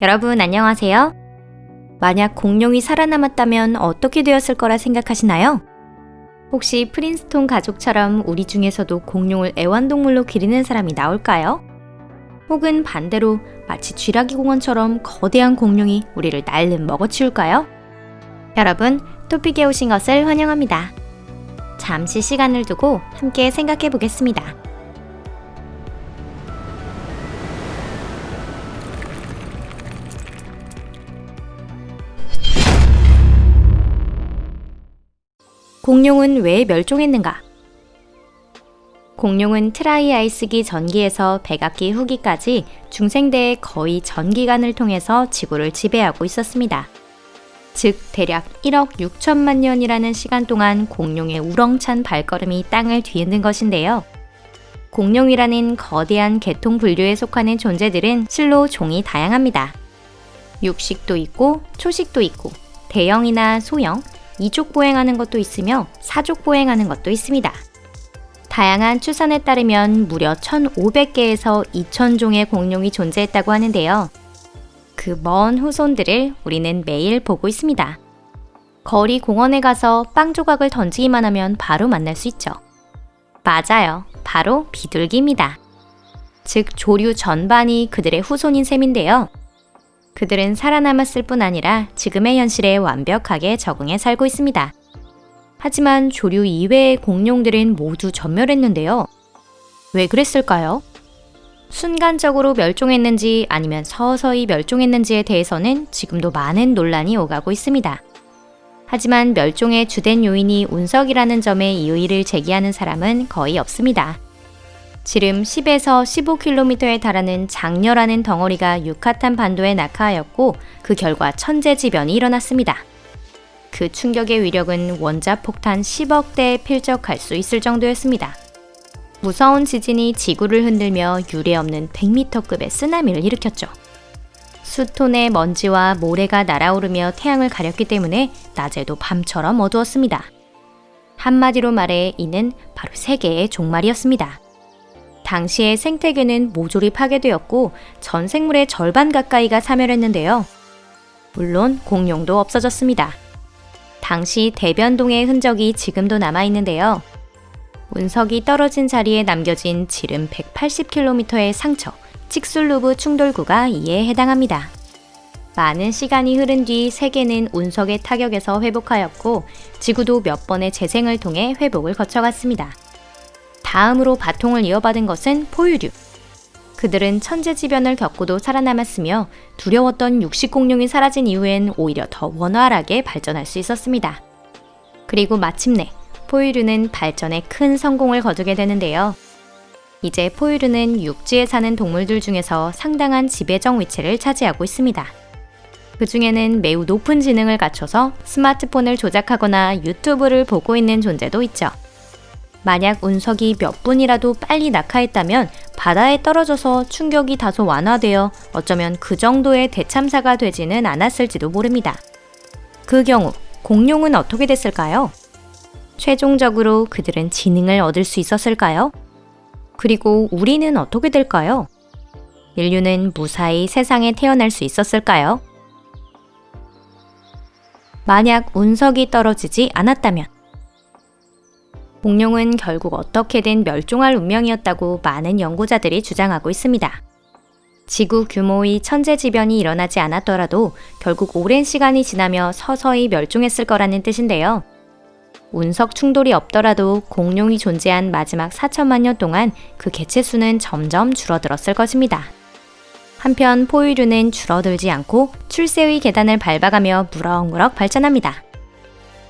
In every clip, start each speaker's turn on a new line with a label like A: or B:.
A: 여러분 안녕하세요. 만약 공룡이 살아남았다면 어떻게 되었을 거라 생각하시나요? 혹시 프린스톤 가족처럼 우리 중에서도 공룡을 애완동물로 기르는 사람이 나올까요? 혹은 반대로 마치 쥐라기 공원처럼 거대한 공룡이 우리를 날름 먹어치울까요? 여러분, 토픽에 오신 것을 환영합니다. 잠시 시간을 두고 함께 생각해 보겠습니다. 공룡은 왜 멸종했는가? 공룡은 트라이아이스기 전기에서 백악기 후기까지 중생대의 거의 전 기간을 통해서 지구를 지배하고 있었습니다. 즉 대략 1억 6천만 년이라는 시간 동안 공룡의 우렁찬 발걸음이 땅을 뒤흔든 것인데요. 공룡이라는 거대한 계통 분류에 속하는 존재들은 실로 종이 다양합니다. 육식도 있고 초식도 있고 대형이나 소형, 이족 보행하는 것도 있으며 사족 보행하는 것도 있습니다. 다양한 추산에 따르면 무려 1,500개에서 2,000종의 공룡이 존재했다고 하는데요. 그 먼 후손들을 우리는 매일 보고 있습니다. 거리 공원에 가서 빵 조각을 던지기만 하면 바로 만날 수 있죠. 맞아요. 바로 비둘기입니다. 즉 조류 전반이 그들의 후손인 셈인데요. 그들은 살아남았을 뿐 아니라 지금의 현실에 완벽하게 적응해 살고 있습니다. 하지만 조류 이외의 공룡들은 모두 전멸했는데요. 왜 그랬을까요? 순간적으로 멸종했는지 아니면 서서히 멸종했는지에 대해서는 지금도 많은 논란이 오가고 있습니다. 하지만 멸종의 주된 요인이 운석이라는 점에 이의를 제기하는 사람은 거의 없습니다. 지름 10에서 15km에 달하는 장렬하는 덩어리가 유카탄 반도에 낙하하였고 그 결과 천재지변이 일어났습니다. 그 충격의 위력은 원자폭탄 10억 대에 필적할 수 있을 정도였습니다. 무서운 지진이 지구를 흔들며 유례없는 100m급의 쓰나미를 일으켰죠. 수톤의 먼지와 모래가 날아오르며 태양을 가렸기 때문에 낮에도 밤처럼 어두웠습니다. 한마디로 말해 이는 바로 세계의 종말이었습니다. 당시의 생태계는 모조리 파괴되었고 전 생물의 절반 가까이가 사멸했는데요. 물론 공룡도 없어졌습니다. 당시 대변동의 흔적이 지금도 남아있는데요. 운석이 떨어진 자리에 남겨진 지름 180km의 상처, 칙술루브 충돌구가 이에 해당합니다. 많은 시간이 흐른 뒤 세계는 운석의 타격에서 회복하였고 지구도 몇 번의 재생을 통해 회복을 거쳐갔습니다. 다음으로 바통을 이어받은 것은 포유류. 그들은 천재지변을 겪고도 살아남았으며 두려웠던 육식공룡이 사라진 이후엔 오히려 더 원활하게 발전할 수 있었습니다. 그리고 마침내 포유류는 발전에 큰 성공을 거두게 되는데요. 이제 포유류는 육지에 사는 동물들 중에서 상당한 지배적 위치를 차지하고 있습니다. 그 중에는 매우 높은 지능을 갖춰서 스마트폰을 조작하거나 유튜브를 보고 있는 존재도 있죠. 만약 운석이 몇 분이라도 빨리 낙하했다면 바다에 떨어져서 충격이 다소 완화되어 어쩌면 그 정도의 대참사가 되지는 않았을지도 모릅니다. 그 경우 공룡은 어떻게 됐을까요? 최종적으로 그들은 지능을 얻을 수 있었을까요? 그리고 우리는 어떻게 될까요? 인류는 무사히 세상에 태어날 수 있었을까요? 만약 운석이 떨어지지 않았다면 공룡은 결국 어떻게든 멸종할 운명이었다고 많은 연구자들이 주장하고 있습니다. 지구 규모의 천재지변이 일어나지 않았더라도 결국 오랜 시간이 지나며 서서히 멸종했을 거라는 뜻인데요. 운석 충돌이 없더라도 공룡이 존재한 마지막 4천만 년 동안 그 개체수는 점점 줄어들었을 것입니다. 한편 포유류는 줄어들지 않고 출세의 계단을 밟아가며 무럭무럭 발전합니다.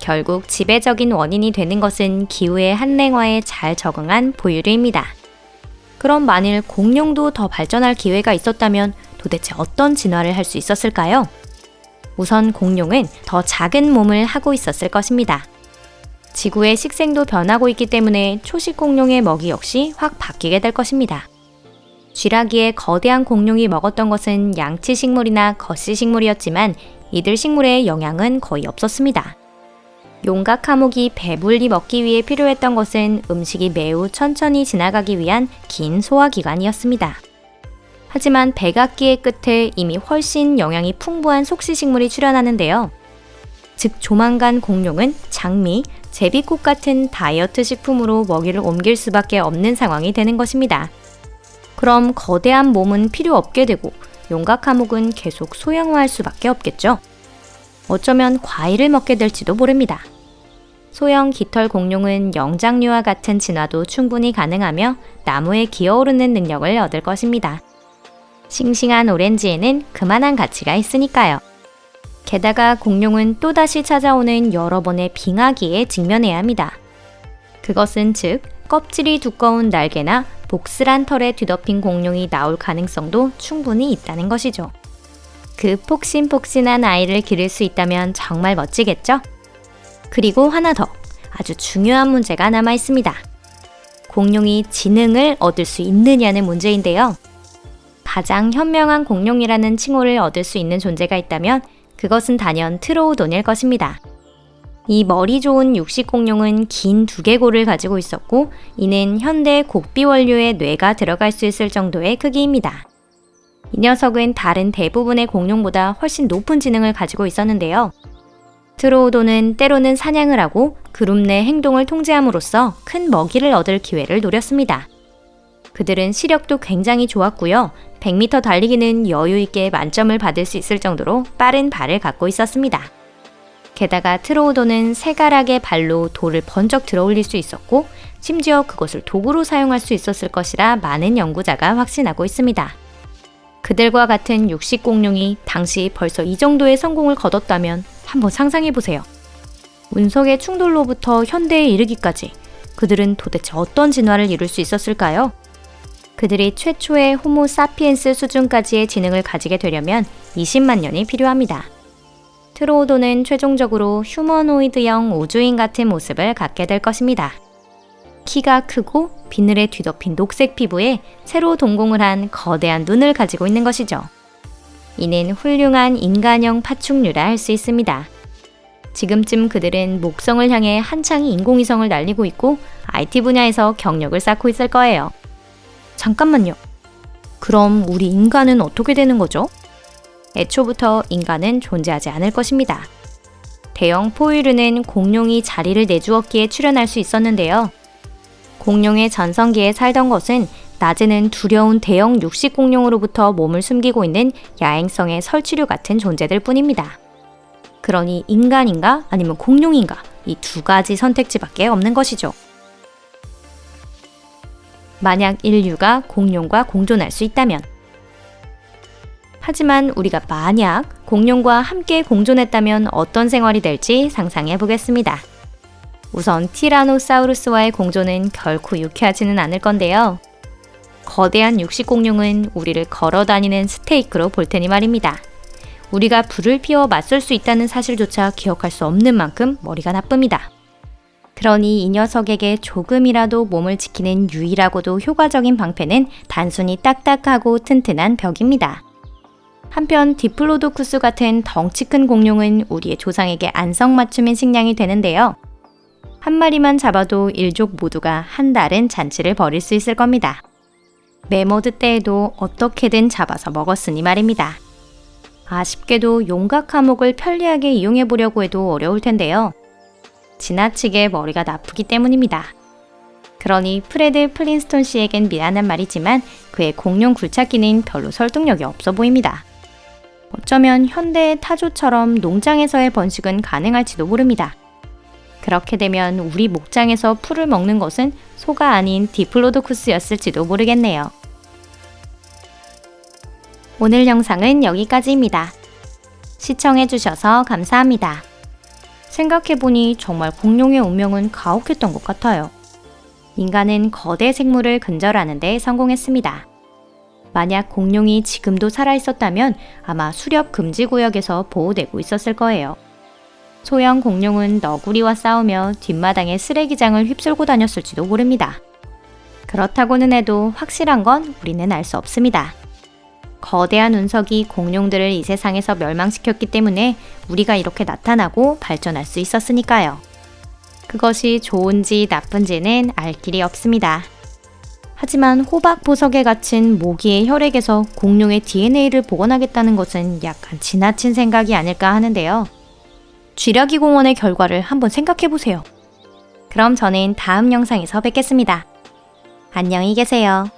A: 결국 지배적인 원인이 되는 것은 기후의 한랭화에 잘 적응한 포유류입니다. 그럼 만일 공룡도 더 발전할 기회가 있었다면 도대체 어떤 진화를 할 수 있었을까요? 우선 공룡은 더 작은 몸을 하고 있었을 것입니다. 지구의 식생도 변하고 있기 때문에 초식 공룡의 먹이 역시 확 바뀌게 될 것입니다. 쥐라기의 거대한 공룡이 먹었던 것은 양치 식물이나 거시 식물이었지만 이들 식물의 영양은 거의 없었습니다. 용각 하목이 배불리 먹기 위해 필요했던 것은 음식이 매우 천천히 지나가기 위한 긴 소화기관이었습니다. 하지만 백악기의 끝에 이미 훨씬 영양이 풍부한 속시식물이 출현하는데요. 즉 조만간 공룡은 장미, 제비꽃 같은 다이어트 식품으로 먹이를 옮길 수밖에 없는 상황이 되는 것입니다. 그럼 거대한 몸은 필요 없게 되고 용각화목은 계속 소형화할 수밖에 없겠죠. 어쩌면 과일을 먹게 될지도 모릅니다. 소형 깃털 공룡은 영장류와 같은 진화도 충분히 가능하며 나무에 기어오르는 능력을 얻을 것입니다. 싱싱한 오렌지에는 그만한 가치가 있으니까요. 게다가 공룡은 또다시 찾아오는 여러 번의 빙하기에 직면해야 합니다. 그것은 즉 껍질이 두꺼운 날개나 복슬한 털에 뒤덮인 공룡이 나올 가능성도 충분히 있다는 것이죠. 그 폭신폭신한 아이를 기를 수 있다면 정말 멋지겠죠? 그리고 하나 더 아주 중요한 문제가 남아 있습니다. 공룡이 지능을 얻을 수 있느냐는 문제인데요. 가장 현명한 공룡이라는 칭호를 얻을 수 있는 존재가 있다면 그것은 단연 트로우돈일 것입니다. 이 머리 좋은 육식 공룡은 긴 두개골을 가지고 있었고 이는 현대 곡비 원료의 뇌가 들어갈 수 있을 정도의 크기입니다. 이 녀석은 다른 대부분의 공룡보다 훨씬 높은 지능을 가지고 있었는데요. 트로우돈은 때로는 사냥을 하고 그룹 내 행동을 통제함으로써 큰 먹이를 얻을 기회를 노렸습니다. 그들은 시력도 굉장히 좋았고요. 100m 달리기는 여유있게 만점을 받을 수 있을 정도로 빠른 발을 갖고 있었습니다. 게다가 트로우돈은 세 가락의 발로 돌을 번쩍 들어올릴 수 있었고 심지어 그것을 도구로 사용할 수 있었을 것이라 많은 연구자가 확신하고 있습니다. 그들과 같은 육식 공룡이 당시 벌써 이 정도의 성공을 거뒀다면 한번 상상해보세요. 운석의 충돌로부터 현대에 이르기까지 그들은 도대체 어떤 진화를 이룰 수 있었을까요? 그들이 최초의 호모 사피엔스 수준까지의 지능을 가지게 되려면 20만 년이 필요합니다. 트로우돈은 최종적으로 휴머노이드형 우주인 같은 모습을 갖게 될 것입니다. 키가 크고 비늘에 뒤덮인 녹색 피부에 새로 동공을 한 거대한 눈을 가지고 있는 것이죠. 이는 훌륭한 인간형 파충류라 할 수 있습니다. 지금쯤 그들은 목성을 향해 한창 인공위성을 날리고 있고 IT 분야에서 경력을 쌓고 있을 거예요. 잠깐만요. 그럼 우리 인간은 어떻게 되는 거죠? 애초부터 인간은 존재하지 않을 것입니다. 대형 포유류는 공룡이 자리를 내주었기에 출현할 수 있었는데요. 공룡의 전성기에 살던 것은 낮에는 두려운 대형 육식 공룡으로부터 몸을 숨기고 있는 야행성의 설치류 같은 존재들 뿐입니다. 그러니 인간인가 아니면 공룡인가 이 두 가지 선택지밖에 없는 것이죠. 만약 인류가 공룡과 공존할 수 있다면 하지만 우리가 만약 공룡과 함께 공존했다면 어떤 생활이 될지 상상해 보겠습니다. 우선 티라노사우루스와의 공존은 결코 유쾌하지는 않을 건데요. 거대한 육식 공룡은 우리를 걸어다니는 스테이크로 볼 테니 말입니다. 우리가 불을 피워 맞설 수 있다는 사실조차 기억할 수 없는 만큼 머리가 나쁩니다. 그러니 이 녀석에게 조금이라도 몸을 지키는 유일하고도 효과적인 방패는 단순히 딱딱하고 튼튼한 벽입니다. 한편 디플로도쿠스 같은 덩치 큰 공룡은 우리의 조상에게 안성맞춤인 식량이 되는데요. 한 마리만 잡아도 일족 모두가 한 달은 잔치를 벌일 수 있을 겁니다. 메모드 때에도 어떻게든 잡아서 먹었으니 말입니다. 아쉽게도 용각화목을 편리하게 이용해 보려고 해도 어려울 텐데요. 지나치게 머리가 나쁘기 때문입니다. 그러니 프레드 플린스톤 씨에겐 미안한 말이지만 그의 공룡 굴착기는 별로 설득력이 없어 보입니다. 어쩌면 현대의 타조처럼 농장에서의 번식은 가능할지도 모릅니다. 그렇게 되면 우리 목장에서 풀을 먹는 것은 소가 아닌 디플로도쿠스였을지도 모르겠네요. 오늘 영상은 여기까지입니다. 시청해주셔서 감사합니다. 생각해보니 정말 공룡의 운명은 가혹했던 것 같아요. 인간은 거대 생물을 근절하는 데 성공했습니다. 만약 공룡이 지금도 살아있었다면 아마 수렵 금지 구역에서 보호되고 있었을 거예요. 소형 공룡은 너구리와 싸우며 뒷마당에 쓰레기장을 휩쓸고 다녔을지도 모릅니다. 그렇다고는 해도 확실한 건 우리는 알 수 없습니다. 거대한 운석이 공룡들을 이 세상에서 멸망시켰기 때문에 우리가 이렇게 나타나고 발전할 수 있었으니까요. 그것이 좋은지 나쁜지는 알 길이 없습니다. 하지만 호박 보석에 갇힌 모기의 혈액에서 공룡의 DNA를 복원하겠다는 것은 약간 지나친 생각이 아닐까 하는데요. 쥐라기 공원의 결과를 한번 생각해보세요. 그럼 저는 다음 영상에서 뵙겠습니다. 안녕히 계세요.